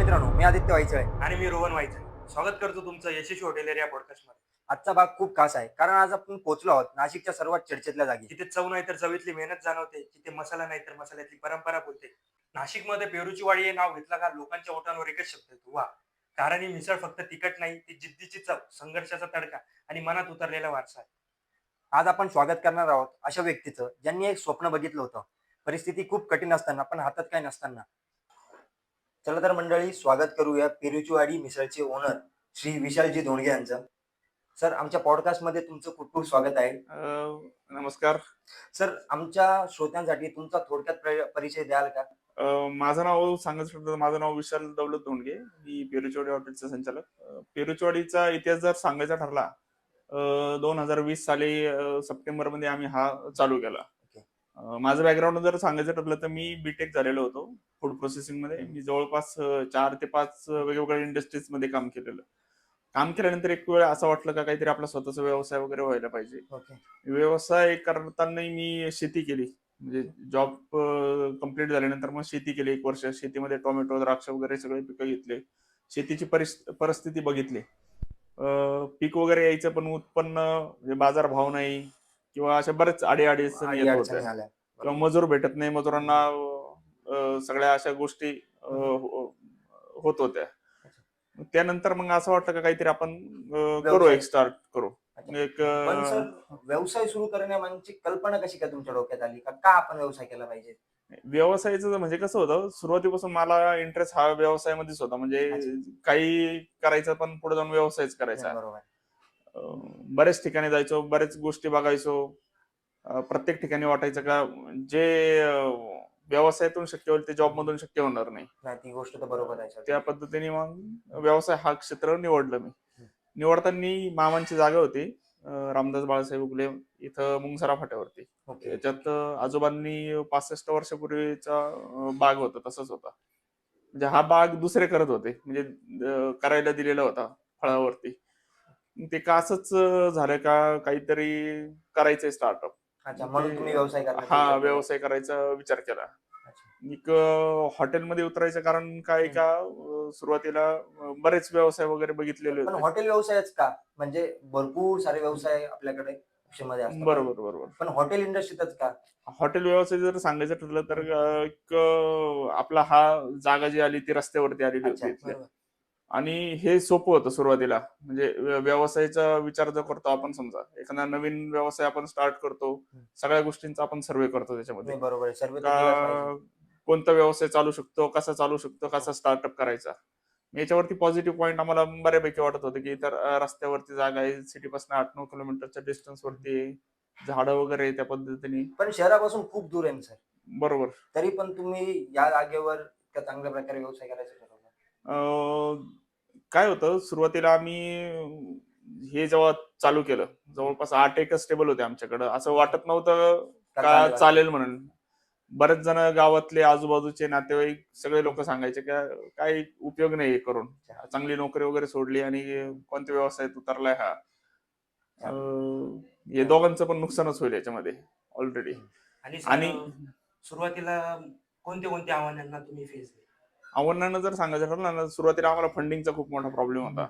मित्रांनो, मी आदित्य वायचळे. आणि मी रोहन व्हायचं. स्वागत करतो तुमचं यशस्वी हॉटेल एरिया पॉडकास्टमध्ये. आजचा भाग खूप खास आहे, कारण आज आपण पोहोचलो आहोत नाशिकच्या सर्वात चर्चेतल्या जागी. जिथे चव नाही तर चवीतली मेहनत जाणवते, जिथे मसाला नाही तर मसाल्यातली परंपरा बोलते. नाशिकमध्ये पेरूची वाडी हे नाव घेतलं का लोकांच्या ओठांवर एकच शब्द येतो, वा. कारण ही मिसळ फक्त तिखट नाही, ती जिद्दीची चव, संघर्षाचा तडका आणि मनात उतरलेला वारसा आहे. आज आपण स्वागत करणार आहोत अशा व्यक्तीचं, ज्यांनी एक स्वप्न बघितलं होतं. परिस्थिती खूप कठीण असताना, पण हातात काही नसताना. चला तर मंडळी, स्वागत करूया पेरूचीवाडी मिसळचे ओनर श्री विशालजी धोंडगे यांचं. सर, आमच्या पॉडकास्टमध्ये तुमचं खूप खूप स्वागत आहे. नमस्कार. सर, आमच्या श्रोत्यांसाठी तुमचा थोडक्यात परिचय द्याल का? माझं नाव सांगायचं ठरलं तर माझं नाव विशाल दौलत धोंडगे. मी पेरुचवाडी हॉटेलचा संचालक. पेरुचवाडीचा इतिहास जर सांगायचा ठरला, 2020 साली सप्टेंबरमध्ये आम्ही हा चालू केला. ओके. माझं बॅकग्राऊंड जर सांगायचं ठरलं तर मी बीटेक झालेलो होतो फूड प्रोसेसिंग मध्ये. मी जवळपास 4 ते 5 वेगवेगळ्या इंडस्ट्रीज मध्ये काम केलेलं. काम केल्यानंतर एक वेळ असं वाटलं का काहीतरी आपला स्वतःचा व्यवसाय वगैरे व्हायला पाहिजे. ओके. व्यवसाय करताना मी शेती केली. म्हणजे जॉब कंप्लीट झाल्यानंतर मग शेती केली 1 वर्ष. शेतीमध्ये टोमॅटो, द्राक्ष वगैरे सगळे पिकं घेतले. शेतीची परिस्थिती बघितली. पीक वगैरे यायचं, पण उत्पन्न म्हणजे बाजारभाव नाही किंवा अशा बरेच अडीअडचणी येत अडचणी होत्या. आल्या. किंवा मजूर भेटत नाही, मजुरांना सगळ्या अशा गोष्टी होत होत्या. त्यानंतर मग असं वाटलं का काहीतरी आपण करू, व्यवसाय. एक स्टार्ट करू. अच्छा. एक पण सर, व्यवसाय सुरू करण्यामागची कल्पना कशी काय तुमच्या डोक्यात आली? का आपण व्यवसाय केला पाहिजे? व्यवसायाचं म्हणजे कसं होतं, सुरुवातीपासून मला इंटरेस्ट हा व्यवसायामध्येच होता. म्हणजे अच्छा. काही करायचं पण पुढे जाऊन व्यवसायच करायचा. बरोबर. बऱ्याच ठिकाणी जायचो, बऱ्याच गोष्टी बघायचो. प्रत्येक ठिकाणी वाटायचं का जे व्यवसायातून शक्य होईल ते जॉब मधून शक्य होणार नाही. नाही, ती गोष्ट तर बरोबर आहे सर. त्या पद्धतीने मग व्यवसाय हा क्षेत्र निवडलं मी. हं. निवडताना मामांची जागा होती रामदास बाळासाहेब उगले इथं मुंगसरा फाट्यावरती. ओके. याच्यात आजोबांनी 65 वर्षापूर्वीचा बाग होता, तसंच होता. म्हणजे हा बाग दुसरे करत होते, म्हणजे करायला दिलेला होता फळावरती. ते का असंच झालं का काहीतरी करायचंय स्टार्टअप. अच्छा, मग म्हणून तुम्ही व्यवसाय ते करण्याचा हा विचार केला. व्यवसाय करायचा विचार केला. अच्छा. एक हॉटेलमध्ये उतरायचं कारण काय हं. का सुरुवातीला बरेच व्यवसाय वगैरे बघितलेले पण होते. हॉटेल व्यवसायच का? म्हणजे भरपूर सारे व्यवसाय आपल्याकडे ऑप्शनमध्ये असतात. बरोबर, बरोबर. पण हॉटेल इंडस्ट्रीतच का? हॉटेल व्यवसाय जर सांगायचं ठरलं तर एक आपला हा जागा जी आली ती रस्त्यावरती आलेली अच्छा, होती इथल्या. बरोबर. आणि हे सोपं होतं सुरुवातीला. म्हणजे व्यवसायाचा विचार जर करतो आपण, समजा एखादा नवीन व्यवसाय आपण स्टार्ट करतो, हं. सगळ्या गोष्टींचा आपण सर्वे करतो त्याच्यामध्ये. नाही, बरोबर आहे. सर्वे तर केलाच पाहिजे. का कोणता व्यवसाय चालू शकतो, कसा चालू शकतो, कसा स्टार्टअप करायचा. याच्यावरती पॉझिटिव्ह पॉईंट आम्हाला बऱ्यापैकी वाटत होते, की तर रस्त्यावरती जागा आहे, सिटीपासून 8-9 किलोमीटरच्या डिस्टन्स वरती आहे. झाडं वगैरे आहे त्या पद्धतीने. पण शहरापासून खूप दूर आहे ना सर. बरोबर. तरी पण तुम्ही या जागेवर इतक्या चांगल्या प्रकारे व्यवसाय करायचं ठरवलं. अ, काय होतं सुरुवातीला आम्ही हे जेव्हा चालू केलं, जवळपास 8 एकच टेबल होते आमच्याकडं. असं वाटत नव्हतं का का चालेल असं? चालेल म्हणून. बरेच जण गावातले आजूबाजूचे नातेवाईक सगळे लोक सांगायचे की काही उपयोग नाही हे करून. अच्छा. चांगली नोकरी वगैरे सोडली आणि कोणत्या व्यवसायात उतरलाय हा. अच्छा. हे दोघांचं पण नुकसानच होईल याच्यामध्ये ऑलरेडी. हं. आणि सर, आणि सुरुवातीला कोणते कोणते आव्हानांना तुम्ही फेस केले? आव्हानांना जर सांगायचं ठरलं ना, सुरुवातीला आम्हाला फंडिंगचा खूप मोठा प्रॉब्लेम होता.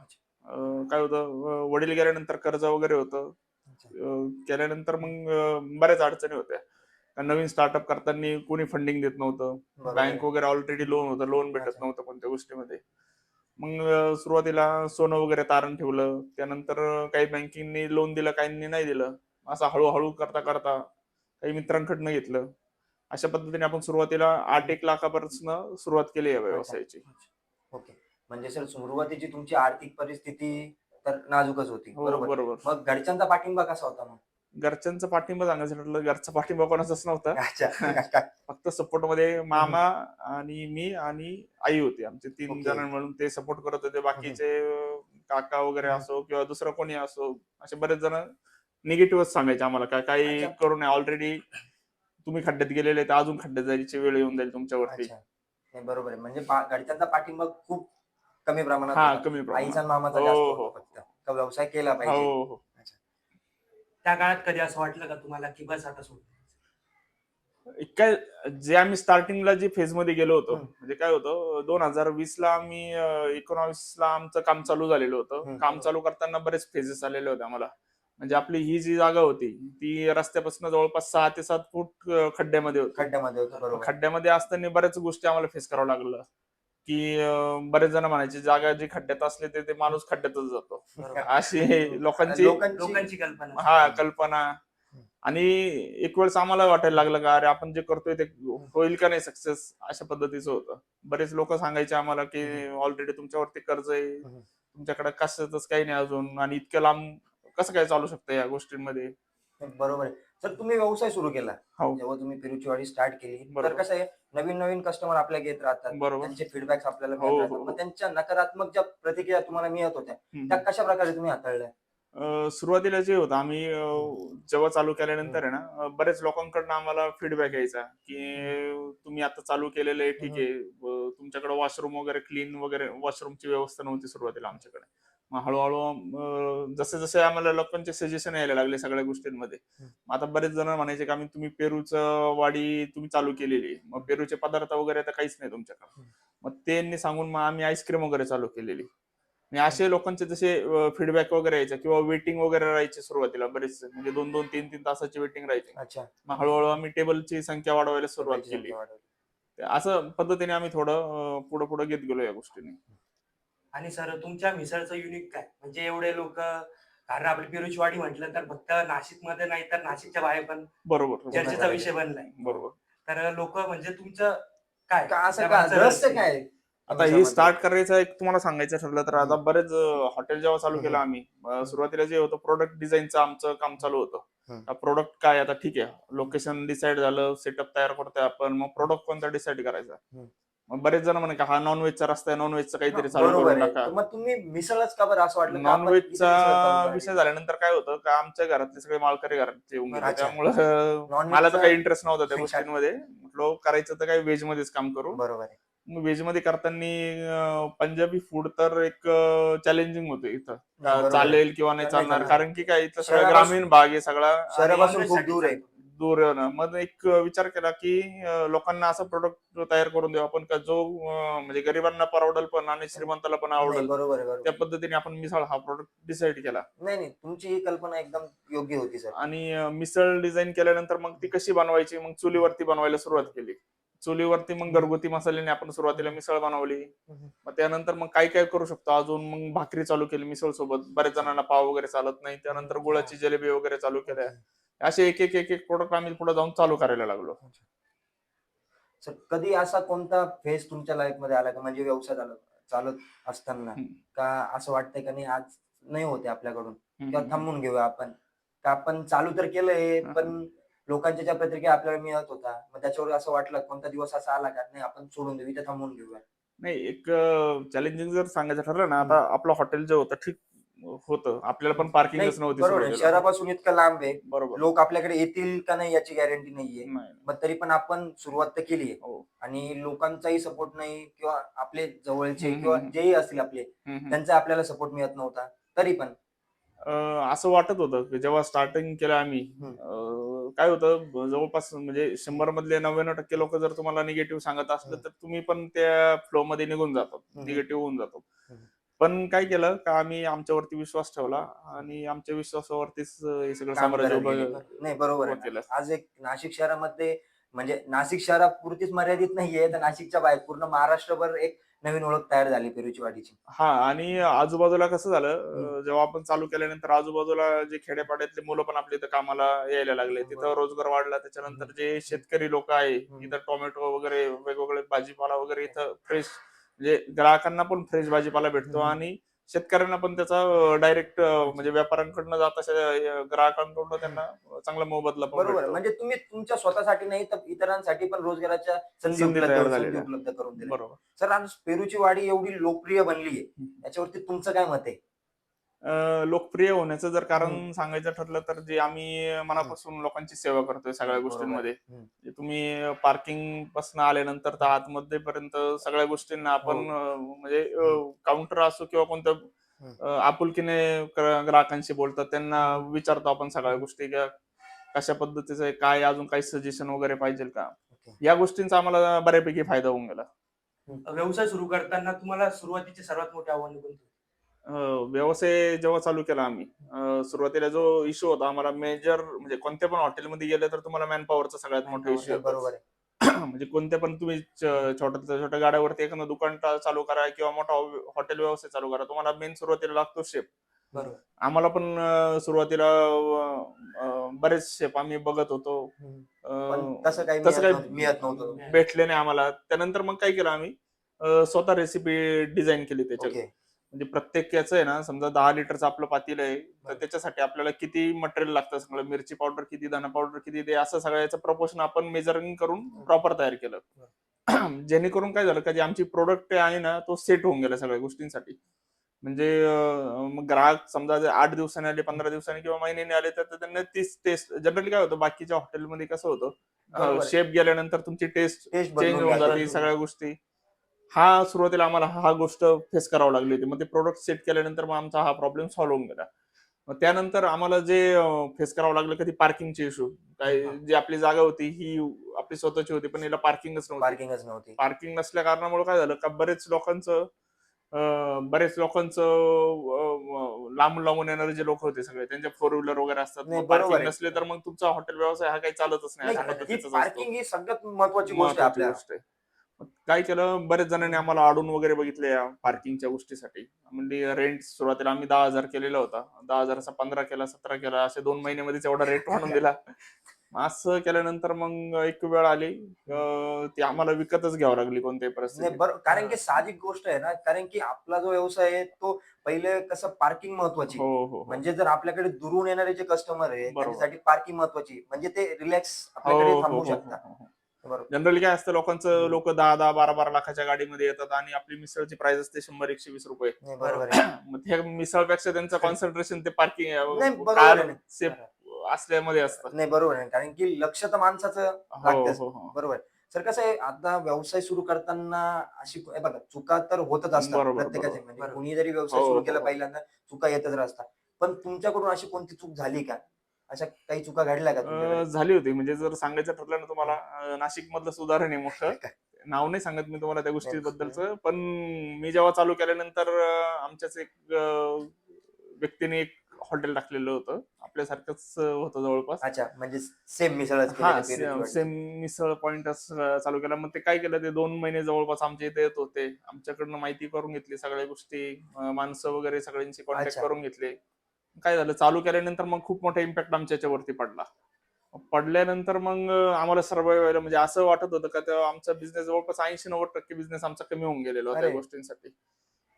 काय होतं, वडील गेल्यानंतर कर्ज वगैरे होतं. अच्छा. केल्यानंतर मग बऱ्याच अडचणी होत्या. नवीन स्टार्टअप करताना कोणी फंडिंग देत नव्हतं. बरोबर आहे. बँक वगैरे ऑलरेडी लोन होतं, लोन भेटत अच्छा. नव्हतं कोणत्या गोष्टीमध्ये. मग सुरुवातीला सोनं वगैरे तारण ठेवलं. त्यानंतर काही बँकिंगनी लोन दिलं, काहींनी नाही दिलं. असं हळूहळू करता करता काही मित्रांकडनं घेतलं. अशा पद्धतीने आपण सुरुवातीला 8-1 लाखापासून सुरुवात केली या अच्छा. व्यवसायाची. ओके. म्हणजे सर, सुरुवातीची तुमची आर्थिक परिस्थिती तर नाजूकच होती. हो, बरोबर. बरोबर. मग घरच्यांचा पाठिंबा कसा होता मग? घरच्यांचा पाठिंबा सांगायचं ठरलं, घरचा पाठिंबा कोणाचाच नव्हता. अच्छा. काय? फक्त सपोर्टमध्ये हं, हं. मामा आणि मी आणि आई होती. आमचे 3 ओके. जण मिळून ते सपोर्ट करत होते. हं, हं. बाकीचे काका वगैरे हं, हं. असो किंवा दुसरं कोणी असो, असे बरेच जण निगेटिव्हच सांगायचे आम्हाला, का काही अच्छा. करू नये. ऑलरेडी तुम्ही खड्ड्यात गेलेले तर अजून खड्ड्यात जायची वेळ येऊन जाईल तुमच्यावरती. अच्छा. नाही, बरोबर आहे. म्हणजे घरच्यांचा पाठिंबा खूप कमी प्रमाणात हां, होता. कमी आईचा प्रमाणात. आणि मामाचा हो, जास्त हो. होता फक्त. का व्यवसाय केला हो, पाहिजे. हो. अच्छा. त्या काळात कधी असं वाटलं का तुम्हाला की बस आता सोडून द्यायचं? काय जे आम्ही स्टार्टिंगला जे फेज मध्ये गेलो होतो, हम्म. म्हणजे काय होतं 2020ला आम्ही 19ला आमचं काम चालू झालेलं होतं. हम्म. काम चालू करताना बरेच फेजेस आलेले होते आम्हाला. म्हणजे आपली ही जी जागा होती ती रस्त्यापासून जवळपास 6 ते 7 फूट खड्ड्यामध्ये होती. खड्ड्यामध्ये होतं, मग बरोबर. खड्ड्यामध्ये असताना बऱ्याच गोष्टी आम्हाला फेस करावं लागलं, की बरेच जण म्हणायचे जागा जी खड्ड्यात असले ते माणूस खड्ड्यातच जातो. बरोबर. अशी लोकांची लोकांची कल्पना. कल्पना. आणि एक वेळेस आम्हाला वाटायला लागलं का अरे आपण जे करतोय ते होईल का नाही सक्सेस, अशा पद्धतीचं होतं. बरेच लोक सांगायचे आम्हाला की ऑलरेडी तुमच्यावरती कर्ज आहे, हम्म. तुमच्याकडे कशातच काही नाही अजून, आणि इतक्या लांब कसं काय चालू शकतं या गोष्टींमध्ये. बरोबर आहे. तर तुम्ही व्यवसाय सुरू केला. हो, जेव्हा तुम्ही पेरूची वाडी स्टार्ट केली, तर बरोबर. कसं आहे, नवीन-नवीन कस्टमर आपल्याला येत राहतात. बरोबर. त्यांचे फीडबॅक्स आपल्याला हो, मिळत हो, राहतात. मग हो. त्यांच्या नकारात्मक ज्या प्रतिक्रिया तुम्हाला मिळत होत्या, हम्म. त्या कशाप्रकारे तुम्ही हाताळल्या? सुरुवातीला जे होतं आम्ही जेव्हा चालू केल्यानंतर आहे हम्म. ना, बरेच लोकांकडनं आम्हाला फीडबॅक यायचा की तुम्ही आता चालू केलेलं आहे ठीक हम्म. आहे, तुमच्याकडे वॉशरूम वगैरे क्लीन वगैरे वॉशरूमची व्यवस्था नव्हती सुरुवातीला आमच्याकडे. मग हळूहळू जसे जसे आम्हाला लोकांचे सजेशन यायला लागले सगळ्या गोष्टींमध्ये, हम्म. मग आता बरेच जण म्हणायचे की आम्ही तुम्ही पेरूचं वाडी तुम्ही चालू केलेली आहे, मग पेरूचे पदार्थ वगैरे आता काहीच नाही तुमच्याकडे. मग त्यांनी सांगून मग आम्ही आईस्क्रीम वगैरे चालू केलेली. आणि असे लोकांचे जसे फीडबॅक वगैरे यायचे किंवा वेटिंग वगैरे राहायची सुरुवातीला बरेच, म्हणजे 2-2, 3-3 तासाची वेटिंग राहायची. अच्छा. मग हळूहळू आम्ही टेबलची संख्या वाढवायला सुरुवात टेबलची केली. संख्या वाढवली. ते असं पद्धतीने आम्ही थोडं पुढे पुढे घेत गेलो या गोष्टीने. आणि सर तुमच्या मिसळचं युनिक काय? म्हणजे एवढे लोक, कारण आपली पेरूची वाडी म्हटलं तर फक्त नाशिकमध्ये नाही तर नाशिकच्या बाहेर पण बरोबर. चर्चेचा विषय बनलाय. बरोबर. तर लोक म्हणजे तुमचं काय का असं त्या का? मागचं रहस्य रहस्य? काय आहे आता हे मिसळमधलं? स्टार्ट करायचं एक तुम्हाला सांगायचं ठरलं तर आता बरेच हॉटेल जेव्हा चालू केलं हम्म. आम्ही, सुरुवातीला जे होतं प्रोडक्ट डिझाईनचं आमचं काम चालू होतं. हम्म. प्रोडक्ट काय आता ठीक आहे, लोकेशन डिसाईड झालं, सेटअप तयार करतोय आपण, मग प्रोडक्ट कोणता डिसाईड करायचा. हम्म. मग बरेच जण म्हणे का हा नॉनव्हेजचा रस्ता आहे, नॉनव्हेजचं हा, काहीतरी चालू बरोबर करून आहे. टाका. तर मग तुम्ही मिसळच का बरं असं वाटलं का आपण इथे नॉनव्हेजचा मिसळ चालू विषय करावी? झाल्यानंतर काय होतं का आमच्या घरातले सगळे माळकरी घरात येऊन गेले, बरोबर. अच्छा. त्यामुळं मला तर नॉनव्हेजचा काही इंटरेस्ट नव्हता त्या अच्छा. गोष्टींमध्ये. म्हटलं करायचं तर काही व्हेज मध्येच काम करू. बरोबर आहे. मग व्हेज मध्ये करताना पंजाबी फूड तर एक चॅलेंजिंग होतं इथं, नाही, का बरोबर आहे. चालेल किंवा नाही नाही चालणार, चालणार. कारण की काय इथलं सगळं शहरापासून ग्रामीण भाग आहे सगळा. आणि शहरापासून खूप नॉनव्हेजसाठी दूर आहे. चालतो. दूर आहे ना, मग एक विचार केला की लोकांना असं प्रोडक्ट तयार करून देऊ आपण का जो म्हणजे गरिबांना परवडेल पण आणि श्रीमंताला पण नाही, आवडेल. बरोबर आहे, बरोबर त्या आहे. पद्धतीने आपण मिसळ हा प्रोडक्ट डिसाईड केला. नाही, नाही. तुमची ही कल्पना एकदम योग्य होती सर. आणि मिसळ डिझाईन केल्यानंतर मग ती कशी बनवायची, मग चुलीवरती बनवायला सुरुवात केली. चुलीवरती मग घरगुती मसाल्याने आपण सुरुवातीला मिसळ बनवली. मग त्यानंतर मग काय काय करू शकतो अजून, मग भाकरी चालू केली मिसळ सोबत. बऱ्याच जणांना पाव वगैरे चालत नाही, त्यानंतर गुळाची जलेबी वगैरे चालू केल्या. असे एक एक एक एक प्रोडक्ट आम्ही पुढे जाऊन चालू करायला लागलो. सर कधी असा कोणता फेज तुमच्या लाईफ मध्ये आला का, म्हणजे व्यवसाय चालत असताना, हम्म, का असं वाटतंय का नाही आज नाही होते आपल्याकडून, हम्म, किंवा हम्म, थांबून घेऊया आपण, का आपण चालू तर केलंय हम्म. पण लोकांच्या ज्या प्रतिक्रिया आपल्याला मिळत होता, मग त्याच्यावर असं वाटलं कोणता दिवस असा आला का नाही आपण सोडून देऊ, इथे थांबून घेऊया? नाही, एक चॅलेंजिंग जर सांगायचं ठरलं ना, हम्म. आता आपलं हॉटेल जे होतं ठीक होतं, आपल्याला पण नाही, पार्किंगच नव्हती बरोबर आहे. सुरुवातीला. शहरापासून इतकं लांब आहे, बरोबर. लोक आपल्याकडे येतील का नाही याची गॅरंटी नाहीये. नाही. मग तरी पण आपण सुरुवात तर केली आहे. हो. आणि लोकांचाही सपोर्ट नाही, किंवा आपले जवळचे हम्म, किंवा हम्म, जेही असतील आपले, हम्म, हम्म. त्यांचा आपल्याला सपोर्ट मिळत नव्हता. तरी पण असं वाटत होतं की जेव्हा स्टार्टिंग केलं आम्ही, हम्म. काय होतं जवळपास म्हणजे 100 मधले 99% लोक जर तुम्हाला निगेटिव्ह सांगत असलं हम्म. तर तुम्ही पण त्या फ्लो मध्ये निघून जातात, हम्म. निगेटिव्ह होऊन जातो. हम्म. पण काय केलं का आम्ही आमच्यावरती विश्वास ठेवला आणि आमच्या विश्वासावरतीच हे सगळं काम साम्राज्य करत उभं गेले. नाही, बरोबर उभं आहे ना. केलं. आज एक नाशिक शहरामध्ये, म्हणजे नाशिक शहरापुरतीच मर्यादित नाहीये, तर नाशिकच्या बाहेर पूर्ण महाराष्ट्रभर एक नवीन ओळख तयार झाली पेरूची वाडीची. हा, आणि आजूबाजूला कसं झालं, हम्म. जेव्हा आपण चालू केल्यानंतर आजूबाजूला जे खेड्यापाड्यातले मुलं पण आपल्या इथं कामाला यायला लागले, तिथं रोजगार वाढला. त्याच्यानंतर जे शेतकरी लोक आहे इथं टोमॅटो वगैरे वेगवेगळे भाजीपाला वगैरे इथं फ्रेश, म्हणजे ग्राहकांना पण फ्रेश भाजीपाला भेटतो आणि शेतकऱ्यांना पण त्याचा डायरेक्ट म्हणजे व्यापाऱ्यांकडनं जात अशा ग्राहकांकडून त्यांना चांगला मोबदला पण बरोबर आहे. भेटतो. म्हणजे तुम्ही तुमच्या स्वतःसाठी नाही तर इतरांसाठी पण रोजगाराच्या संधी तयार संधी झालेल्या. उपलब्ध करून दिल्या. बरोबर. सर, आज पेरूची वाडी एवढी लोकप्रिय बनली आहे, याच्यावरती तुमचं काय मत आहे? लोकप्रिय होण्याचं जर हम्म. कारण सांगायचं ठरलं तर जे आम्ही मनापासून लोकांची सेवा करतोय सगळ्या बरोबर आहे. गोष्टींमध्ये. जे तुम्ही पार्किंग पासून आल्यानंतर तर आतमध्ये पर्यंत सगळ्या गोष्टींना आपण म्हणजे काउंटर असो किंवा कोणत्या आपुलकीने ग्राहकांशी बोलतात, त्यांना विचारतो आपण सगळ्या गोष्टी. कशा पद्धतीचं आहे, काय अजून काही सजेशन वगैरे पाहिजे का, ओके. या गोष्टींचा आम्हाला बऱ्यापैकी फायदा होऊन गेला. व्यवसाय सुरू करताना तुम्हाला सुरुवातीचे सर्वात मोठे आव्हान कोणते होते? व्यवसाय जेव्हा चालू केला आम्ही, सुरुवातीला जो इश्यू होता आम्हाला मेजर, म्हणजे कोणत्या पण हॉटेलमध्ये गेलं तर तुम्हाला मॅन पॉवरचा सगळ्यात मोठा इश्यू नाही, येतो. बरोबर आहे. म्हणजे कोणत्या पण तुम्ही छोट्या छोट्या गाड्यावरती एखादं दुकान चालू करा किंवा मोठा हॉटेल व्यवसाय चालू करा, तुम्हाला मेन सुरुवातीला लागतो शेप. बरोबर. आम्हाला पण सुरुवातीला बरेच शेप आम्ही बघत होतो. पण तसं काही तसं मिळत नव्हतं. भेटले नाही आम्हाला. त्यानंतर मग काय केलं आम्ही, स्वतः रेसिपी डिझाईन केली त्याच्या. ओके. म्हणजे प्रत्येक याचं आहे ना, समजा 10 लिटरचं आपलं पातेलं आहे, तर बरं. त्याच्यासाठी आपल्याला किती मटेरियल लागतं सगळं, मिरची पावडर किती, धना पावडर किती, ते असं सगळ्याचं प्रपोर्शन आपण मेजरिंग करून प्रॉपर तयार केलं. जेणेकरून काय झालं, कधी आमची प्रोडक्ट आहे ना, तो सेट होऊन गेला सगळ्या गोष्टींसाठी. म्हणजे मग ग्राहक समजा जर 8 दिवसांनी आले, 15 दिवसांनी किंवा महिन्याने आले, तर त्यांना तीच टेस्ट. जनरली काय होतं, बाकीच्या हॉटेलमध्ये कसं होतं, बरोबर आहे. शेफ गेल्यानंतर तुमची टेस्ट टेस्ट चेंज बदलून होऊन जाते. जाते, सगळ्या गोष्टी. हा सुरुवातीला आम्हाला हा गोष्ट फेस करावं लागली होती. मग ते प्रोडक्ट सेट केल्यानंतर मग आमचा हा प्रॉब्लेम सॉल्व्ह होऊन गेला. मग त्यानंतर आम्हाला जे फेस करावं लागलं, कधी पार्किंगचे इश्यू. काय, जी आपली जागा होती ही आपली स्वतःची होती, पण याला पार्किंगच नव्हती. पार्किंगच नव्हती. पार्किंग नसल्या कारणामुळे काय झालं का, बरेच लोकांचं लांबून लांबून येणारे जे लोक होते सगळे, त्यांच्या फोर व्हीलर वगैरे असतात. नाही, मग बरोबर पार्किंग आहे. नसले तर मग तुमचा हॉटेल व्यवसाय हा काही चालतच नाही, अशा नाही, ही पद्धतीचाच असतो. पार्किंग ही सगळ्यात महत्वाची गोष्ट आहे महत्वाची आपल्या. गोष्ट आहे. मग काय केलं, बरेच जणांनी आम्हाला अडून वगैरे बघितले या पार्किंगच्या गोष्टीसाठी. म्हणजे रेंट सुरुवातीला आम्ही 10,000 केलेला होता. 10,000चा 15 केला, 17 केला, असे 2 महिन्यामध्येच एवढा रेट वाढून दिला. असं केल्यानंतर मग एक वेळ आली, ती आम्हाला विकतच घ्यावी लागली कोणत्याही नाही, परिस्थितीत. बरोबर. कारण की साहजिक गोष्ट आहे ना, कारण की आपला जो व्यवसाय आहे तो पहिले कसं पार्किंग महत्वाची. हो, हो, हो. म्हणजे जर आपल्याकडे दुरून येणारे जे कस्टमर आहे बरोबर. त्यांच्यासाठी पार्किंग महत्वाची. म्हणजे ते रिलॅक्स हो, आपल्याकडे हो, थांबू हो, हो, शकतात. हो, हो. बरोबर. जनरली काय असतं, लोकांचं लोक 10-10, 12-12 लाखाच्या गाडीमध्ये येतात आणि आपली मिसळची प्राइस असते 100-120 रुपये. नाही, बरोबर आहे. मग त्या मिसळपेक्षा त्यांचं कॉन्सन्ट्रेशन ते नाही, पार्किंग, बरोबर कार आहे ना. सेफ असल्यामध्ये असतं. नाही, बरोबर आहे. कारण की लक्ष तर माणसाचं हो, लागतंच. हो, हो. बरोबर आहे. सर कसं आहे, आता व्यवसाय सुरू करताना अशी हे बघा, चुका तर होतच असतात बरोबर, प्रत्येकाचे. बरोबर. म्हणजे बरोबर. कुणी जरी व्यवसाय हो, सुरू हो, केला हो. पहिल्यांदा चुका येतच असतात. पण तुमच्याकडून अशी कोणती चूक झाली का? अशा काही चुका घडल्या का तुमच्याकडे? झाली होती. म्हणजे जर सांगायचं ठरलं ना तुम्हाला, नाशिक मधलंच उदाहरण आहे मोठं. नाव नाही सांगत मी तुम्हाला त्या गोष्टीबद्दलचं. पण मी जेव्हा चालू केल्यानंतर आमच्याच एक व्यक्तीने एक हॉटेल टाकलेलं होतं. आपल्यासारखंच होतं जवळपास. अच्छा, म्हणजे सेम मिसळच हा, केलेली पेरूची वाडी. सेम मिसळ पॉइंटच चालू केला. मग ते काय केलं, ते 2 महिने जवळपास आमच्या इथे येत होते. आमच्याकडनं माहिती करून घेतली सगळ्या गोष्टी, माणसं वगैरे सगळ्यांची कॉन्टॅक्ट अच्छा. करून घेतले. काय झालं, चालू केल्यानंतर मग खूप मोठा इम्पॅक्ट आमच्या याच्यावरती पडला. पडल्यानंतर मग आम्हाला सर्व्हाइव्ह व्हायला, म्हणजे असं वाटत होतं का तेव्हा आमचा बिझनेस जवळपास 80-90% बिझनेस आमचा कमी होऊन गेलेला होता या अरे! गोष्टींसाठी.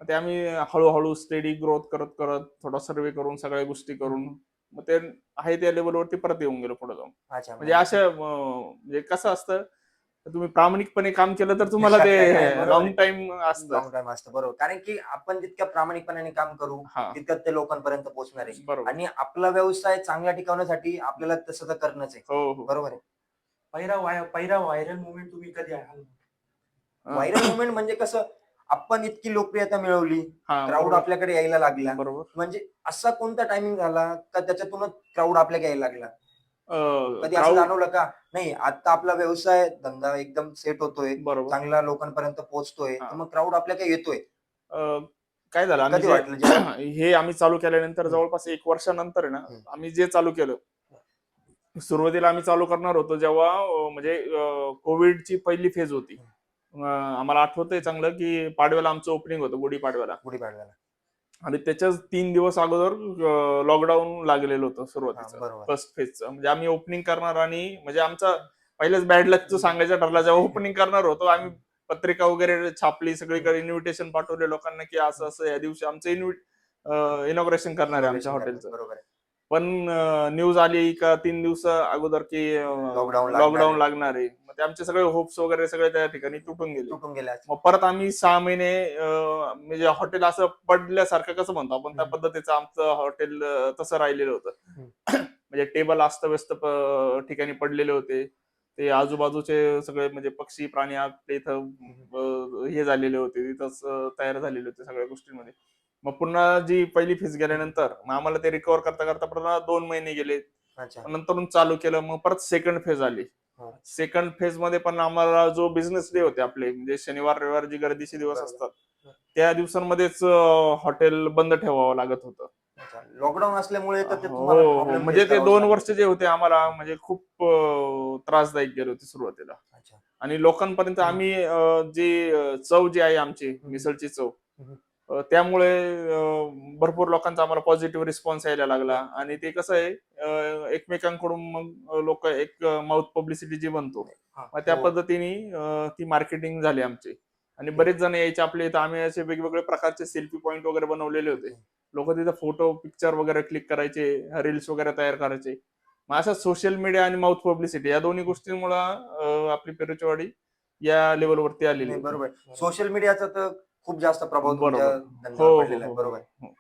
मग ते आम्ही हळूहळू स्टेडी ग्रोथ करत करत, थोडा सर्व्हे करून, सगळ्या गोष्टी करून, मग ते आहे त्या लेवलवरती परत येऊन गेलो पुढे जाऊन. अच्छा, म्हणजे म्हणजे अशा म्हणजे कसं असतं, तुम्ही प्रामाणिकपणे काम केलं तर तुम्हाला ते बरोबर लॉंग आहे. टाइम असतं. लॉंग टाईम असतं. बरोबर. कारण की आपण जितक्या प्रामाणिकपणाने काम करू, हा, तितकं ते लोकांपर्यंत पोहोचणार आहे. बरोबर. आणि आपला व्यवसाय चांगला टिकवण्यासाठी आपल्याला तसं तर करणंच आहे. हो, हो, बरोबर हो. आहे. पहिला व्हायरल मुवमेंट तुम्ही कधी आहे? व्हायरल मुव्हमेंट म्हणजे कसं, आपण इतकी लोकप्रियता मिळवली, हा, क्राऊड बरोबर. आपल्याकडे यायला लागला. बरोबर. म्हणजे असा कोणता टायमिंग झाला का त्याच्यातूनच क्राऊड आपल्याकडे यायला लागला? कधी असं क्राऊड. जाणवलं का? नाही, आता आपला व्यवसाय धंदा एकदम सेट होतोय, बरोबर. चांगला लोकांपर्यंत पोहोचतोय, तर हा. मग क्राऊड आपल्याकडे येतोय. काय झालं, आम्ही कधी जे वाटलं जेव्हा? हे आम्ही चालू केल्यानंतर हं, जवळपास 1 वर्षानंतर आहे ना, हं. आम्ही जे चालू केलं, सुरुवातीला आम्ही चालू करणार होतो जेव्हा म्हणजे कोविडची पहिली फेज होती. आम्हाला आठवतंय चांगलं की पाडव्याला आमचं ओपनिंग होतं, गुढीपाडव्याला. गुढीपाडव्याला. आणि त्याच्याच 3 दिवस अगोदर लॉकडाऊन लागलेलं होतं हां, सुरुवातीचं, बरोबर. फर्स्ट फेजचं. म्हणजे आम्ही ओपनिंग करणार आणि म्हणजे आमचा पहिल्याच बॅड लकचं सांगायचं ठरला. जेव्हा ओपनिंग करणार होतो आम्ही, पत्रिका वगैरे छापली, सगळीकडे इन्व्हिटेशन पाठवले लोकांना की असं असं या दिवशी आमचं इनॉग्रेशन करणार आहे आमच्या इनॉग्रेशन करणार. हॉटेलचं. बरोबर आहे. पण न्यूज आली का 3 दिवस अगोदर की लॉकडाऊन लागणार लॉकडाऊन आहे. लागणार आहे. मग ते आमचे सगळे होप्स वगैरे सगळे त्या ठिकाणी तुटून गेले. तुटून गेल्या. मग परत आम्ही 6 महिने म्हणजे हॉटेल असं पडल्यासारखं कसं म्हणतो आपण, त्या पद्धतीचं आमचं हॉटेल तसं राहिलेलं होतं. म्हणजे टेबल अस्तव्यस्त ठिकाणी पडलेले होते. ते आजूबाजूचे सगळे म्हणजे पक्षी प्राणी आपल्या इथं हे झालेले होते, तिथंच तयार झालेले होते सगळ्या गोष्टींमध्ये. मग पुन्हा जी पहिली फेज गेल्यानंतर मग आम्हाला ते रिकव्हर करता करता पुन्हा 2 महिने गेले. अच्छा. नंतरून चालू केलं. मग परत सेकंड फेज आली. हो. सेकंड फेज मध्ये पण आम्हाला जो बिझनेस डे होते आपले, म्हणजे शनिवार रविवार जे गर्दीचे दिवस बरोबर. असतात, त्या दिवसांमध्येच हॉटेल बंद ठेवावं लागत होतं. अच्छा. लॉकडाऊन असल्यामुळे तर ते हो, तुम्हाला हो. प्रॉब्लेम म्हणजे फेस ते करावाच 2 लागला. वर्ष जे होते आम्हाला म्हणजे खूप त्रासदायक गेले होते सुरुवातीला. अच्छा. आणि लोकांपर्यंत हम्म. आम्ही चव जी आहे आमची मिसळची चव, हम्म. त्यामुळे भरपूर लोकांचा आम्हाला पॉझिटिव्ह रिस्पॉन्स यायला लागला. आणि ते कसं आहे, एकमेकांकडून मग लोक एक माउथ पब्लिसिटी जी बनतो, हा. मग त्या हो. पद्धतीने ती मार्केटिंग झाली आमची. आणि ओके. बरेच जण यायचे आपले इथं. आम्ही असे वेगवेगळे प्रकारचे सेल्फी पॉईंट वगैरे बनवलेले होते. ओके. लोक तिथं फोटो पिक्चर वगैरे क्लिक करायचे, रील्स वगैरे तयार करायचे. मग असं सोशल मीडिया आणि माउथ पब्लिसिटी या दोन्ही गोष्टींमुळे आपली पेरुचीवाडी या लेवलवरती आलेली नाही, होती. बरोबर. सोशल मीडियाचा तर खूप जास्त प्रभाव तुमच्या बरोबर. हो, धंद्यावर हो, पडलेला आहे. हो, हो, बरोबर. हो.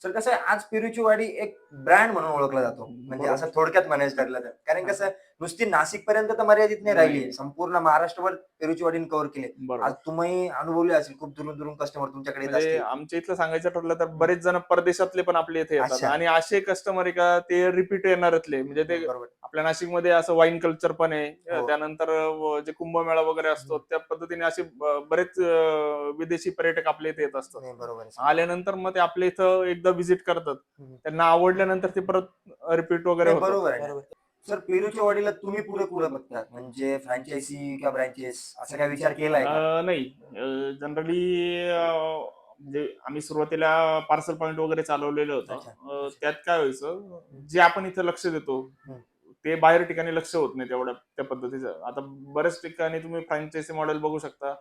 सर कसं आहे, आज पेरूची वाडी एक ब्रँड म्हणून ओळखला जातो. म्हणजे असं बरोबर. थोडक्यात म्हणायचं ठरलं तर. कारण हां, कसं आहे, नुसती नाशिक पर्यंत तर मर्यादित नाही नाही. राहिली. संपूर्ण महाराष्ट्रभर पेरूची वाडीने कव्हर केले. आज बरोबर. तुम्ही अनुभवले असेल, खूप दुरून-दुरून कस्टमर तुमच्याकडे येत म्हणजे असतील. आमच्या इथलं सांगायचं ठरलं तर हं. बरेच जण परदेशातले पण आपल्या इथे येतात. अच्छा. आणि असे कस्टमर आहे का ते रिपीट येणारतले. म्हणजे ते बरोबर. आपल्या नाशिकमध्ये असं वाईन कल्चर पण आहे. हो. त्यानंतर जे कुंभमेळा वगैरे असतो हं. त्या पद्धतीने असे बरेच विदेशी पर्यटक आपल्या इथे येत असतात. नाही, बरोबर आहे सर. आल्यानंतर मग ते आपल्या इथं एकदा व्हिजिट करतात. हं. त्यांना आवडल्यानंतर ते परत रिपीट वगैरे नाही, होतात. बरोबर आहे ना. बरोबर. सर, पेरूच्या वाडीला तुम्ही पुढे बघता? म्हणजे फ्रँचायझी का ब्रँचेस असा काही विचार केलाय का? नाही. जनरली म्हणजे आम्ही सुरुवातीला पार्सल पॉइंट वगैरे चालवलेलं होतं. अच्छा. त्यात काय व्हायचं, हं. जे आपण इथं लक्ष देतो, हं. ते बाहेर ठिकाणी लक्ष होत नाही तेवढ्या त्या पद्धतीचं. आता बऱ्याच ठिकाणी तुम्ही फ्रँचायझी मॉडेल बघू शकता.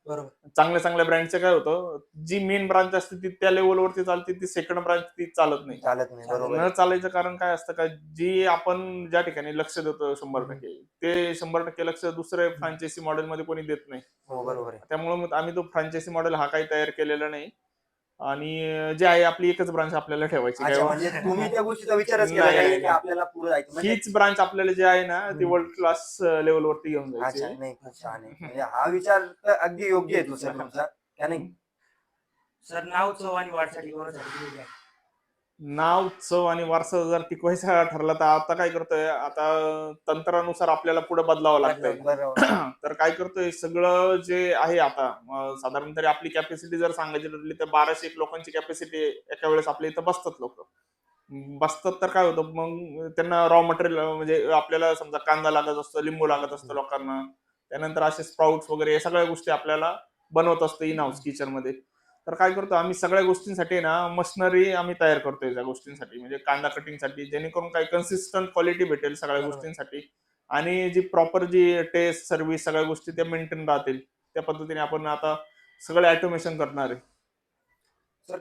बरोबर. चांगल्या चांगल्या ब्रँडचं काय होतं, जी मेन ब्रांच असते ती त्या लेवलवरती चालते, ती सेकंड ब्रांच ती चालत नाही. चालत नाही. बरोबर न आहे. चालायचं कारण काय असतं का, जी आपण ज्या ठिकाणी लक्ष देतो 100%, ते 100% लक्ष दुसऱ्या फ्रँचायझी मॉडेलमध्ये कोणी देत नाही. हो, बरोबर आहे. त्यामुळे मग आम्ही तो फ्रँचायझी मॉडेल हा काही तयार केलेला नाही. आणि जे आहे आपली एकच ब्रांच आपल्याला ठेवायची काय अच्छा, म्हणजे तुम्ही त्या गोष्टीचा विचारच केला नाही, नाही, नाही, की नाही. आपल्याला पुढे जायचं म्हणजे हीच ब्रांच आपल्याला जी आहे ना ती हं. वर्ल्ड क्लास लेवलवरती घेऊन जायची अच्छा, आहे. नाही, खूप छान आहे. म्हणजे हा विचार तर अगदी योग्य आहे तो सर तुमचा. का नाही? सर, नाव चव आणि वाढसाठी कोणासाठी दिलेली आहे? नाव, चव आणि वारसा जर टिकवायचा ठरला तर आता काय करतोय, आता तंत्रानुसार आपल्याला पुढे बदलावं लागतंय. बरोबर. तर काय करतोय, सगळं जे आहे आता साधारण तरी आपली कॅपॅसिटी जर सांगायची ठरली तर 1200 एक लोकांची कॅपॅसिटी एका वेळेस आपल्या इथं बसतात लोक. बसतात तर काय होतं, मग त्यांना रॉ मटेरियल म्हणजे आपल्याला समजा कांदा लागत असतो, लिंबू लागत असतं लोकांना. त्यानंतर असे स्प्राउट्स वगैरे या सगळ्या गोष्टी आपल्याला बनवत असतो इन हाऊस किचनमध्ये. तर काय करतो आम्ही सगळ्या गोष्टींसाठी ना मशिनरी आम्ही तयार करतोय त्या गोष्टींसाठी, म्हणजे कांदा कटिंगसाठी, जेणेकरून काही कन्सिस्टंट क्वालिटी भेटेल सगळ्या बरोबर. गोष्टींसाठी. आणि जी प्रॉपर जी टेस्ट सर्व्हिस सगळ्या गोष्टी त्या मेंटेन राहतील त्या पद्धतीने आपण आता सगळं ऑटोमेशन करणार आहे. सर,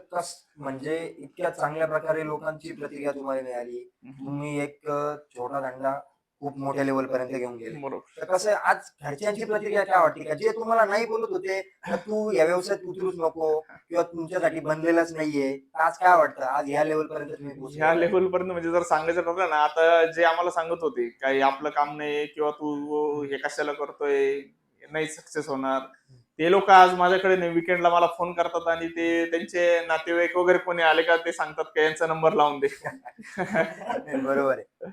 म्हणजे इतक्या चांगल्या प्रकारे लोकांची प्रतिक्रिया तुम्हाला मिळाली. तुम्ही एक छोटा धंदा खूप मोठ्या लेवल पर्यंत घेऊन गेले. बरोबर. तर कसं आहे, आज घरच्यांची प्रतिक्रिया काय वाटते? का जे तुम्हाला नाही बोलत होते, का तू या व्यवसायात उतरूच नको किंवा तुमच्यासाठी बनलेलाच नाहीये. तर आज काय वाटतं? आज ह्या लेवल पर्यंत तुम्ही ह्या पोहोचलेला आहे. लेवल पर्यंत म्हणजे जर सांगायचं ठरलं ना, आता जे आम्हाला सांगत होते काही आपलं काम नाही किंवा तू हे कशाला करतोय, नाही सक्सेस होणार, ते लोक आज माझ्याकडे नाही, विकेंडला मला फोन करतात आणि ते त्यांचे नातेवाईक वगैरे कोणी आले का ते सांगतात की यांचा नंबर लावून दे. नाही, बरोबर आहे.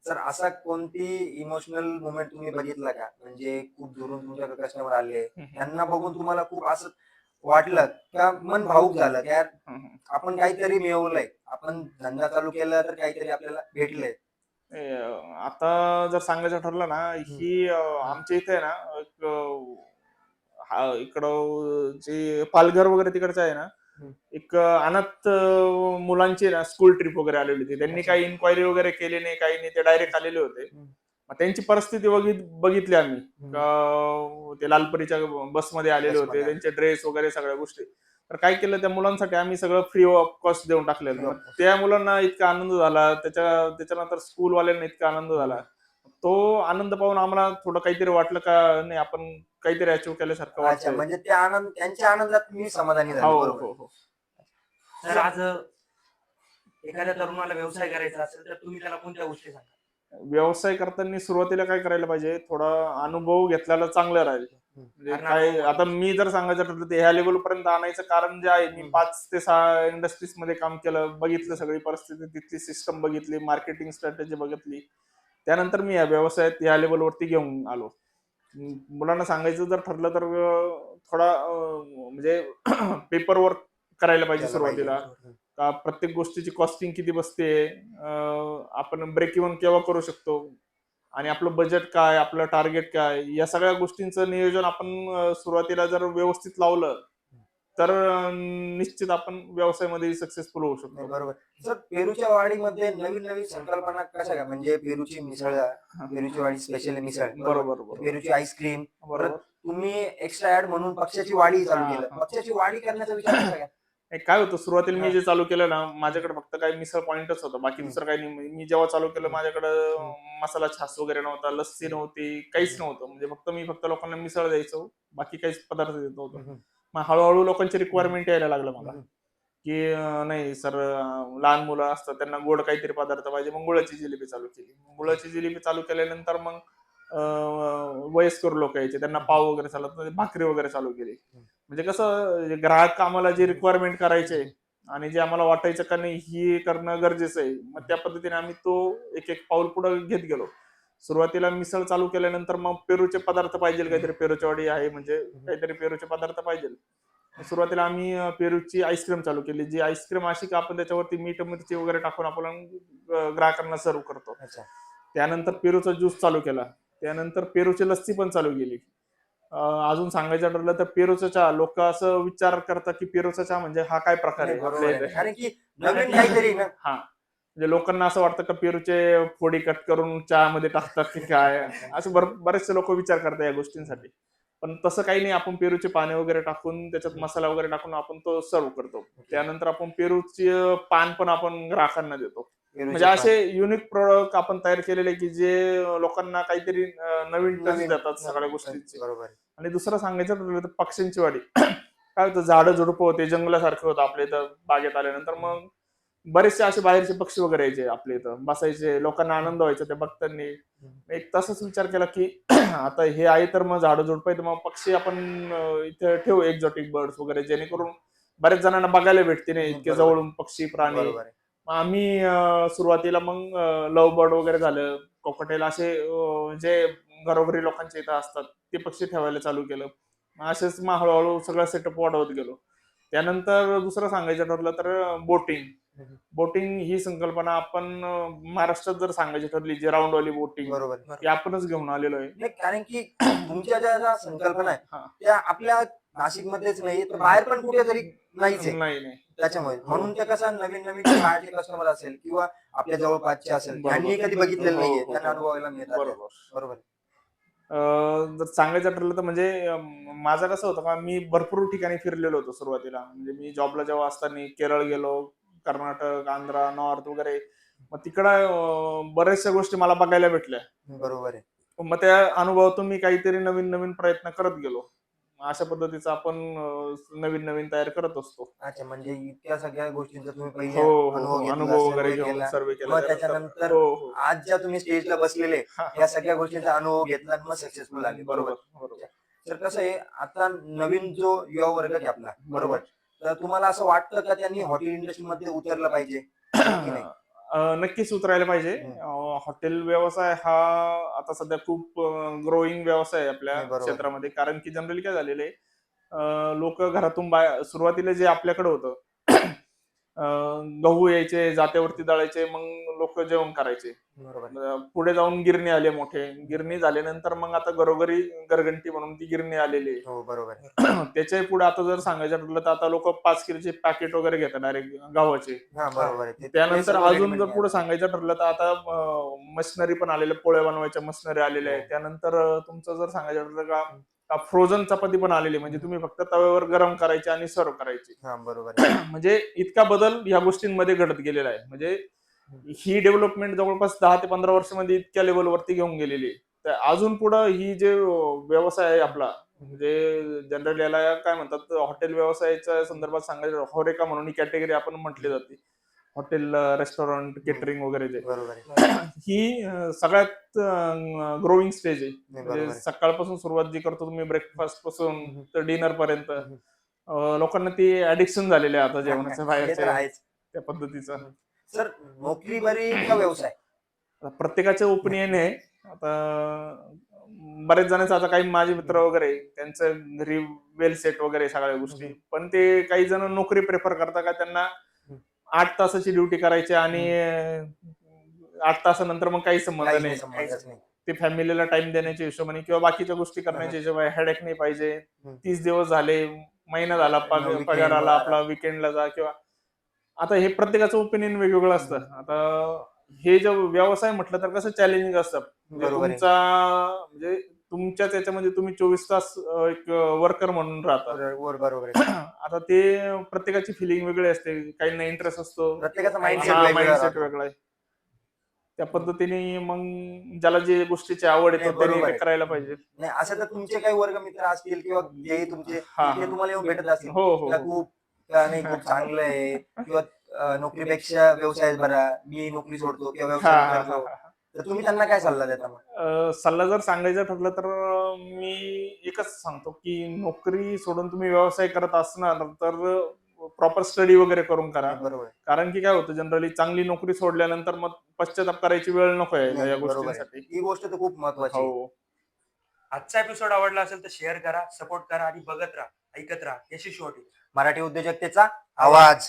सर, असा कोणती इमोशनल मोमेंट तुम्ही बघितला का? म्हणजे खूप दुरून तुमच्याकडे कस्टमर आले, त्यांना बघून तुम्हाला खूप असं वाटलं का, मन भावुक झालं, की यार आपण काहीतरी मिळवलंय. आपण धंदा चालू केला तर काहीतरी आपल्याला भेटलंय. आता जर सांगायचं ठरलं ना, ही आमच्या इथे आहे ना एक इकडं जे पालघर वगैरे तिकडचं आहे ना, हं. एक अनाथ मुलांची ना स्कूल ट्रिप वगैरे आलेली होती. त्यांनी अच्छा. काही इन्क्वायरी वगैरे केली नाही, काही नाही. ते डायरेक्ट आलेले होते. हं. मग त्यांची परिस्थिती बघितली आम्ही. हं. ते लालपरीच्या बसमध्ये आलेले होते. बसमध्ये आले. त्यांचे ड्रेस वगैरे सगळ्या गोष्टी. तर काय केलं, त्या मुलांसाठी आम्ही सगळं फ्री ऑफ कॉस्ट देऊन टाकलेलं. फ्री मग ऑफ कॉस्ट. त्या मुलांना इतका आनंद झाला. त्याच्यानंतर स्कूलवाल्यांना इतका आनंद झाला. तो आनंद पाहून आम्हाला थोडं काहीतरी वाटलं का नाही, आपण काहीतरी अचीव्ह केल्यासारखं अच्छा, वाटतंय. म्हणजे ते आनंद, त्यांच्या आनंदात तुम्ही समाधानी झाले. हो, बरोबर. हो, हो. सर, आज एखाद्या तरुणाला व्यवसाय करायचा असेल तर तुम्ही त्याला कोणत्या गोष्टी सांगा? व्यवसाय करताना सुरुवातीला काय करायला पाहिजे, थोडा अनुभव घेतलेला चांगला राहील. म्हणजे कारण काय अनुभव आता मी जर सांगायचं ठरलं तर ह्या लेवल पर्यंत आणायचं कारण जे आहे, मी 5 ते 6 इंडस्ट्रीज मध्ये काम केलं, बघितलं सगळी परिस्थिती, तिथली सिस्टम बघितली, मार्केटिंग स्ट्रॅटेजी बघितली. त्यानंतर मी या व्यवसायात या लेवलवरती घेऊन आलो. मुलांना सांगायचं जर ठरलं तर थोडा म्हणजे पेपर वर्क करायला पाहिजे त्याला पाहिजे. सुरुवातीला. का प्रत्येक गोष्टीची कॉस्टिंग किती बसते, आपण ब्रेक इव्हन केव्हा करू शकतो, आणि आपलं बजेट काय, आपलं टार्गेट काय, या सगळ्या गोष्टींचं नियोजन आपण सुरुवातीला जर व्यवस्थित लावलं तर निश्चित आपण व्यवसायामध्ये सक्सेसफुल होऊ नाही, शकतो. बरोबर. सर, पेरूच्या वाडीमध्ये नवीन नवीन संकल्पना कशा काय, म्हणजे पेरूची मिसळ, पेरूची वाडी स्पेशल मिसळ, बरोबर. बरोबर बरोबर पेरूची आईस्क्रीम, परत बरोबर. तुम्ही एक्स्ट्रा ऍड म्हणून पक्षाची वाडी चालू हा, केलं. हा. पक्षाची वाडी करण्याचा विचार कसा काय? काय होतं, सुरुवातीला मी हा. जे चालू केलं ना, माझ्याकडे फक्त काही मिसळ पॉइंटच होतं, बाकी दुसरं काही नाही. मी जेव्हा चालू केलं माझ्याकडं मसाला छास वगैरे नव्हता, लस्सी नव्हती, काहीच नव्हतं. म्हणजे फक्त लोकांना मिसळ द्यायचो, बाकी काहीच पदार्थ देत नव्हतो. मग हळूहळू लोकांची रिक्वायरमेंट यायला लागलं मला, की नाही सर, लहान मुलं असतात त्यांना गोड काहीतरी पदार्थ पाहिजे. मग गुळाची जिलेबी चालू केली. गुळाची जिलेबी चालू केल्यानंतर मग वयस्कर लोक यायचे, त्यांना पाव वगैरे चालत नाही, भाकरी वगैरे चालू केली. म्हणजे कसं, ग्राहक आम्हाला जे रिक्वायरमेंट करायचे आणि जे आम्हाला वाटायचं का नाही ही करणं गरजेचं आहे, मग त्या पद्धतीने आम्ही तो एक एक पाऊल पुढे घेत गेलो. सुरुवातीला मिसळ चालू केल्यानंतर मग पेरूचे पदार्थ पाहिजे, काहीतरी पेरूची वाडी आहे म्हणजे काहीतरी पेरूचे पदार्थ पाहिजे. सुरुवातीला आम्ही पेरूची आईस्क्रीम चालू केली, जी आईस्क्रीम अशी की आपण त्याच्यावरती मीठ मिरची वगैरे टाकून आपण ग्राहकांना सर्व करतो. अच्छा. त्यानंतर पेरूचा ज्यूस चालू केला. त्यानंतर पेरूची लस्सी पण चालू केली. अजून सांगायचं ठरलं तर पेरूचा चहा, लोक असं विचार करतात की पेरूचा चहा म्हणजे हा काय प्रकार नाही, आहे बरोबर आपल्या आहे. इथे. कारण की नवीन काहीतरी ना. हा, म्हणजे लोकांना असं वाटतं का पेरूचे फोडी कट करून चहामध्ये टाकतात की काय, असं बरेचसे लोक विचार करतात या गोष्टींसाठी. पण तसं काही नाही, आपण पेरूचे पाने वगैरे टाकून त्याच्यात मसाला वगैरे टाकून आपण तो सर्व करतो. त्यानंतर आपण पेरूची पान पण आपण ग्राहकांना देतो. म्हणजे पेरूचे असे पान. युनिक प्रोडक्ट आपण तयार केलेले की जे लोकांना काहीतरी नवीन टच नवीन. देतात सगळ्या गोष्टींचे. बरोबर आहे. आणि दुसरं सांगायचं ठरलं तर पक्ष्यांची वाडी. काय होतं, झाडं झुडपं होते, जंगलासारखं होतं आपल्या इथं बागेत आल्यानंतर. मग बरेचसे असे बाहेरचे पक्षी वगैरे यायचे आपल्या इथं, बसायचे, लोकांना आनंद व्हायचा ते बघताना. एक तसाच विचार केला की आता हे आहे तर मग झाडं झुडपं आहे, तर मग पक्षी आपण इथे ठेवू, एक्झॉटिक बर्ड्स वगैरे, जेणेकरून बऱ्याच जणांना बघायला भेटते नाही इतके बरोबर. जवळून पक्षी प्राणी. बरोबर आहे. मग आम्ही सुरुवातीला मग लव्ह बर्ड वगैरे झालं, कोकटेल, असे जे घरोघरी लोकांच्या इथं असतात ते पक्षी ठेवायला चालू केलं. मग असेच मग हळूहळू सगळं सेटअप वाढवत गेलो. त्यानंतर दुसरं सांगायचं ठरलं तर बोटिंग. बोटिंग ही संकल्पना आपण महाराष्ट्रात जर सांगायची ठरली, जी राऊंडवाली बोटिंग, बरोबर. ती आपणच घेऊन आलेलो आहे. नाही, कारण की तुमच्या ज्या संकल्पना आहे हा. त्या आपल्या नाशिकमध्येच नाही, तर बाहेर पण कुठेतरी नाहीच आहे. नाही नाही. त्याच्यामुळे हो. म्हणून ते कसं नवीन नवीन जे बाहेरचे कस्टमर असेल किंवा आपल्या जवळपासचे असेल, त्यांनी कधी बघितलेलं हो, नाहीये, हो, त्यांना हो. अनुभवायला मिळतात. बरोबर. बरोबर. जर सांगायचं ठरलं तर म्हणजे माझं कसं होतं का, मी भरपूर ठिकाणी फिरलेलो होतो सुरुवातीला. म्हणजे मी जॉबला जेव्हा असताना केरळ गेलो, कर्नाटक, आंध्रा, नॉर्थ वगैरे. मग तिकडं बऱ्याचशा गोष्टी मला बघायला भेटल्या. बरोबर आहे. मग त्या अनुभवातून मी काहीतरी नवीन नवीन प्रयत्न करत गेलो. अशा पद्धतीचं आपण नवीन नवीन तयार करत असतो. अच्छा, म्हणजे इतक्या सगळ्या गोष्टींचा तुम्ही पहिले हो हो अनुभव हो, घेतला, अनुभव वगैरे सर्वे घेऊन केला. सर्वे केला मग त्यानंतर. त्याच्यानंतर हो हो. आज ज्या तुम्ही स्टेजला बसलेले, हा, या सगळ्या गोष्टींचा अनुभव घेतला आणि मग सक्सेसफुल झाले. बरोबर बरोबर. बरोबर तर कसं आहे, आता नवीन जो युवा वर्ग आहे आपला, बरोबर, बरोबर. तर तुम्हाला असं वाटतं का त्यांनी हॉटेल इंडस्ट्रीमध्ये उतरलं पाहिजे की नाही? नक्कीच उतरायला पाहिजे. हॉटेल व्यवसाय हा आता सध्या खूप ग्रोईंग व्यवसाय आहे आपल्या नाही, बरोबर. क्षेत्रामध्ये. कारण की जनरली काय झालेलं आहे, लोक घरातून बाहेर, सुरुवातीला जे आपल्याकडे होतं गहू यायचे, जात्यावरती दळायचे, मग लोक जेवण करायचे. बरोबर. पुढे जाऊन गिरणी आले, मोठे गिरणी झाल्यानंतर मग आता घरोघरी घरघंटी म्हणून ती गिरणी आलेली आहे. हो, बरोबर. त्याच्याही पुढे आता जर सांगायचं ठरलं तर आता लोक 5 किलोचे पॅकेट वगैरे घेतात डायरेक्ट गव्हाचे. हा, बरोबर आहे. ते त्यानंतर सर्व अजून readymade जर पुढे सांगायचं ठरलं तर आता मशिनरी पण आलेल्या, पोळ्या बनवायच्या मशिनरी आलेल्या आहेत. त्यानंतर तुमचं जर सांगायचं ठरलं का फ्रोझन चपाती पण आलेली, म्हणजे तुम्ही फक्त तव्यावर गरम करायची आणि सर्व करायची. हा, बरोबर आहे. म्हणजे इतका बदल या गोष्टींमध्ये घडत गेलेला आहे. म्हणजे ही डेव्हलपमेंट जवळपास 10 ते 15 वर्षामध्ये इतक्या लेवलवरती घेऊन गेलेली आहे. तर अजून पुढे ही जे व्यवसाय आहे आपला, म्हणजे जनरल याला काय म्हणतात, हॉटेल व्यवसायाच्या संदर्भात सांगायचं होरेका म्हणून ही कॅटेगरी आपण म्हटली जाते. हॉटेल, रेस्टॉरंट, केटरिंग वगैरे जे बरोबर आहे. ही सगळ्यात ग्रोइंग स्टेज आहे. नाही, म्हणजे बरोबर आहे. सकाळपासून सुरुवात जी करतो तुम्ही ब्रेकफास्ट पासून हम्म. तर डिनर पर्यंत हम्म. लोकांना ती ऍडिक्शन झालेली आहे आता जेवणाचं ते तर बाहेरच्या आहेच. त्या पद्धतीचं. सर, नोकरी बरी का व्यवसाय? आता प्रत्येकाचे ओपिनियन आहे. आता बरेच जणांचं, आता काही माझे मित्र वगैरे आहे, त्यांचं घरी वेल सेट वगैरे सगळ्या गोष्टी, पण ते काही जण नोकरी प्रेफर करतात का त्यांना 8 तासाची ड्युटी करायची आणि 8 तासानंतर मग काही संबंध काहीच नाही. नाही, संबंधच नाही. ते फॅमिलीला टाइम देण्याच्या हिशोबाने किंवा बाकीच्या गोष्टी करण्याच्या हिशोबाने हेडेक नाही पाहिजे. हम्म. 30 दिवस झाले, महिना झाला, weekend पगार आला वर आपला, विकेंडला जा किंवा आता हे प्रत्येकाचं ओपिनियन वेगवेगळं असतं. आता हे जे व्यवसाय म्हटलं तर कसं चॅलेंजिंग असतं. म्हणजे बरोबर आहे. म्हणजे तुमच्याच याच्यामध्ये तुम्ही 24 तास एक वर्कर म्हणून राहता. बरोबर आहे. आता ते प्रत्येकाची फिलिंग वेगळी असते. काहींना इंटरेस्ट असतो. प्रत्येकाचा माइंडसेट हा, वेगवेगळा माइंडसेट राहतो. वेगळा आहे. त्या पद्धतीने मग ज्याला जे गोष्टीची आवड नाही, येतो त्यांनी बरोबर ते आहे. करायला पाहिजे. नाही, असं तर तुमचे काही वर्ग मित्र असतील किंवा जे तुमचे हा, ते हा. तुम्हाला येऊन भेटत असतील. हो, हो, का हो. खूप का नाही, खूप चांगलं आहे किंवा नोकरीपेक्षा व्यवसाय बरा, मी नोकरी सोडतो किंवा हा, व्यवसाय हा, हा, करतो. हा. तर तुम्ही त्यांना काय सल्ला देता मग? सल्ला जर सांगायचं ठरलं तर मी एकच सांगतो की नोकरी सोडून तुम्ही व्यवसाय करत असणार तर प्रॉपर स्टडी वगैरे करून करा. नाही, बरोबर आहे. कारण की काय होतं, जनरली चांगली नोकरी सोडल्यानंतर मग पश्चाताप करायची वेळ नको आहे नाही, या बरोबर आहे. गोष्टींसाठी. ही गोष्ट तर खूप महत्वाची आहे. हो. आजचा एपिसोड आवडला असेल तर शेअर करा, सपोर्ट करा आणि बघत राहा, ऐकत राहा. यशस्वी हॉटेल. मराठी उद्योजकतेचा आवाज.